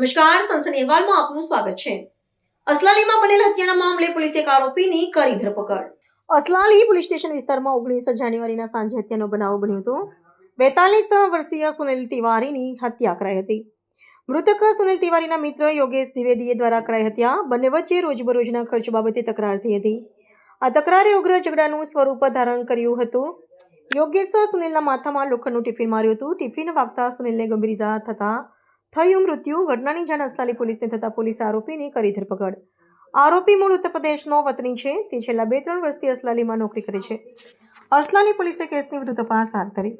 નમસ્કાર, સનસની અહેવાલમાં આપનું સ્વાગત છે. અસલાલીમાં બનેલ હત્યાના મામલે પોલીસે એક આરોપીની કરી ધરપકડ. અસલાલી પોલીસ સ્ટેશન વિસ્તારમાં 19 જાન્યુઆરીના સાંજે હત્યાનો બનાવ બન્યો હતો. 42 વર્ષીય સુનિલ તિવારીની હત્યા કરાઈ હતી. મૃતક સુનિલ તિવારીના મિત્ર યોગેશ દ્વિવેદી દ્વારા કરાઈ હત્યા. બંને વચ્ચે રોજબરોજના ખર્ચ બાબતે તકરાર થઈ હતી. આ તકરારે ઉગ્ર ઝઘડાનું સ્વરૂપ ધારણ કર્યું હતું. યોગેશ સુનિલના માથામાં લોખંડનું ટિફિન માર્યું હતું. ટિફિન વાગતા સુનિલને ગંભીર ઇજા થયું મૃત્યુ. ઘટનાની જાણ અસલાલી પોલીસને થતાં પોલીસે આરોપીની કરી ધરપકડ. આરોપી મૂળ ઉત્તર પ્રદેશનો વતની છે. તે છેલ્લા 2-3 વર્ષથી અસલાલીમાં નોકરી કરે છે. અસલાલી પોલીસે કેસની વધુ તપાસ હાથ ધરી.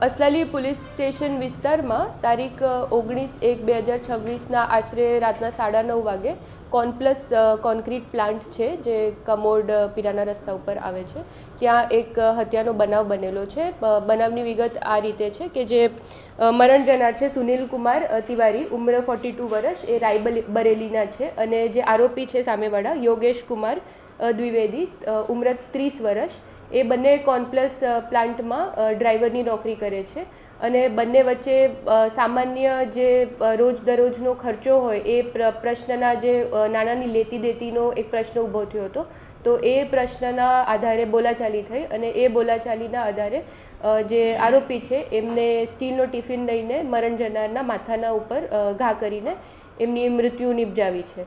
અસલાલી પોલીસ સ્ટેશન વિસ્તારમાં તારીખ 19/1/2026ના આશરે રાતના 9:30 વાગે કોનપ્લસ કોન્ક્રીટ પ્લાન્ટ છે જે કમોડ પીરાના રસ્તા ઉપર આવે છે, ત્યાં એક હત્યાનો બનાવ બનેલો છે. બનાવની વિગત આ રીતે છે કે જે મરણ જનાર છે સુનિલ કુમાર તિવારી, ઉંમર 42 વર્ષ, એ રાયબરેલીના છે. અને જે આરોપી છે સામેવાળા યોગેશ કુમાર દ્વિવેદી, ઉંમર 30 વર્ષ, એ બંને કોનપ્લસ પ્લાન્ટમાં ડ્રાઈવરની નોકરી કરે છે. અને બંને વચ્ચે સામાન્ય જે રોજ દરરોજનો ખર્ચો હોય એ પ્રશ્નના જે નાણાંની લેતી દેતીનો એક પ્રશ્ન ઊભો થયો હતો. તો એ પ્રશ્નના આધારે બોલાચાલી થઈ અને એ બોલાચાલીના આધારે જે આરોપી છે એમને સ્ટીલનો ટિફિન લઈને મરણ જનારના માથાના ઉપર ઘા કરીને એમની મૃત્યુ નિપજાવી છે.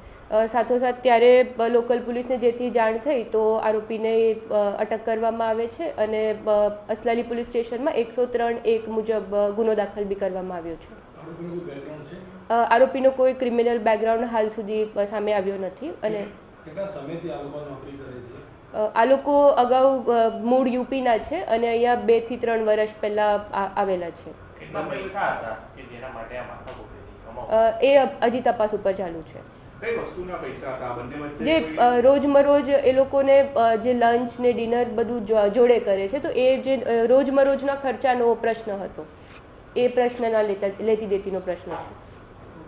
સાથોસાથ ત્યારે લોકલ પોલીસને જેથી જાણ થઈ તો આરોપીને અટક કરવામાં આવે છે અને અસલાલી પોલીસ સ્ટેશનમાં 103(1) મુજબ ગુનો દાખલ બી કરવામાં આવ્યો છે. આરોપીનો કોઈ ક્રિમિનલ બેકગ્રાઉન્ડ હાલ સુધી સામે આવ્યો નથી. અને આ લોકો અગાઉ મૂળ યુપીના છે અને અહીંયા 2 થી 3 વર્ષ પહેલાં આવેલા છે. એ હજી તપાસ ઉપર ચાલુ છે. જે રોજમરોજ એ લોકોને જે લંચ ને ડિનર બધું જોડે કરે છે, તો એ જે રોજમરોજના ખર્ચાનો પ્રશ્ન હતો, એ પ્રશ્નના લેતી દેતીનો પ્રશ્ન છે.